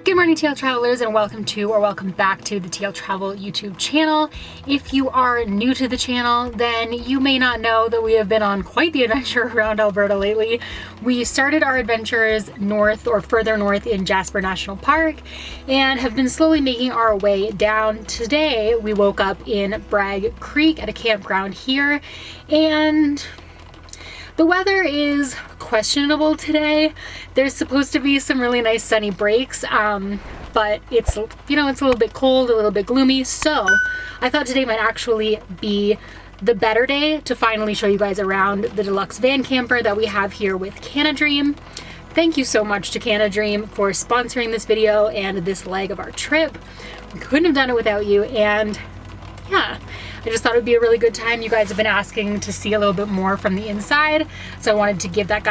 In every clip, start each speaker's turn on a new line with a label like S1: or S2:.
S1: Good morning, TL Travelers, and welcome back to the TL Travel YouTube channel. If you are new to the channel, then you may not know that we have been on quite the adventure around Alberta lately. We started our adventures north or further north in Jasper National Park and have been slowly making our way down. Today, we woke up in Bragg Creek at a campground here, and the weather is questionable today. There's supposed to be some really nice sunny breaks, but it's, you know, it's a little bit cold, a little bit gloomy. So I thought today might actually be the better day to finally show you guys around the deluxe van camper that we have here with CanaDream. Thank you so much to CanaDream for sponsoring this video and this leg of our trip. We couldn't have done it without you, and yeah, I just thought it would be a really good time. You guys have been asking to see a little bit more from the inside, so I wanted to give that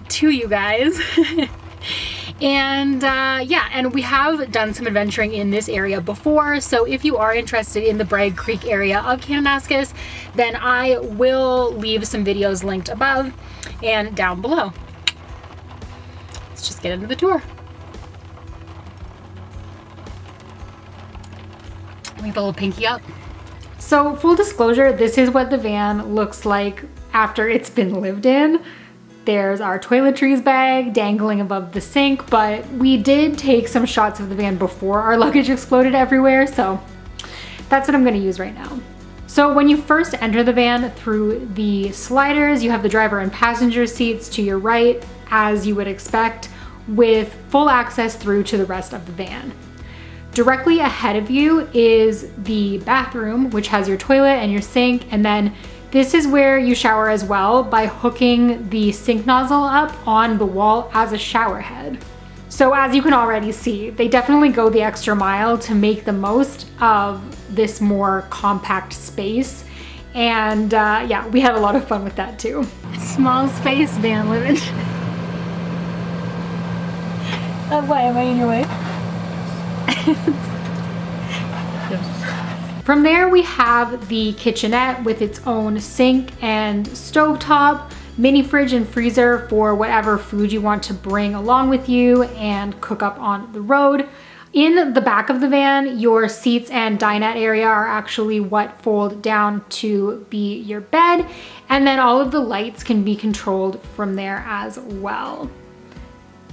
S1: to you guys. And yeah, and we have done some adventuring in this area before, so if you are interested in the Bragg Creek area of Kananaskis, then I will leave some videos linked above and down below. Let's just get into the tour. Make the little pinky up. So full disclosure, this is what the van looks like after it's been lived in. There's our toiletries bag dangling above the sink, but we did take some shots of the van before our luggage exploded everywhere, so that's what I'm gonna use right now. So when you first enter the van through the sliders, you have the driver and passenger seats to your right, as you would expect, with full access through to the rest of the van. Directly ahead of you is the bathroom, which has your toilet and your sink, and then this is where you shower as well by hooking the sink nozzle up on the wall as a shower head. So as you can already see, they definitely go the extra mile to make the most of this more compact space, and yeah, we had a lot of fun with that too. Small space van living. Why am I in your way? From there we have the kitchenette with its own sink and stovetop, mini fridge and freezer for whatever food you want to bring along with you and cook up on the road. In the back of the van, your seats and dinette area are actually what fold down to be your bed, and then all of the lights can be controlled from there as well.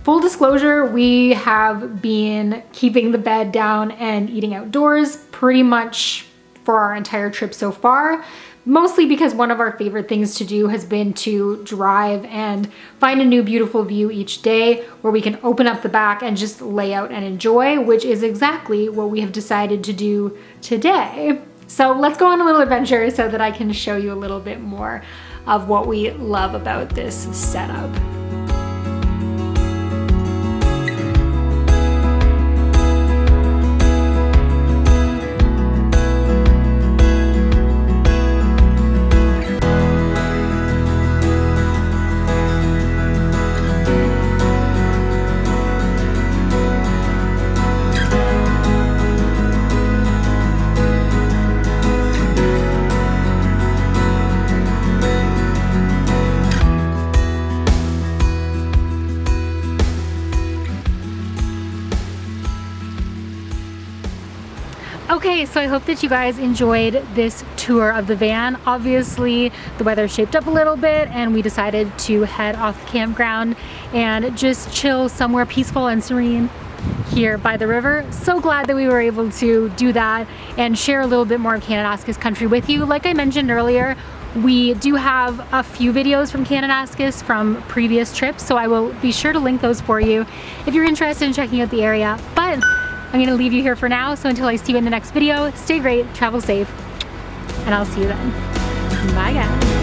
S1: Full disclosure, we have been keeping the bed down and eating outdoors pretty much for our entire trip so far, mostly because one of our favorite things to do has been to drive and find a new beautiful view each day where we can open up the back and just lay out and enjoy, which is exactly what we have decided to do today. So let's go on a little adventure so that I can show you a little bit more of what we love about this setup. Okay, so I hope that you guys enjoyed this tour of the van. Obviously, the weather shaped up a little bit and we decided to head off the campground and just chill somewhere peaceful and serene here by the river. So glad that we were able to do that and share a little bit more of Kananaskis country with you. Like I mentioned earlier, we do have a few videos from Kananaskis from previous trips, so I will be sure to link those for you if you're interested in checking out the area. But I'm gonna leave you here for now, so until I see you in the next video, stay great, travel safe, and I'll see you then. Bye guys.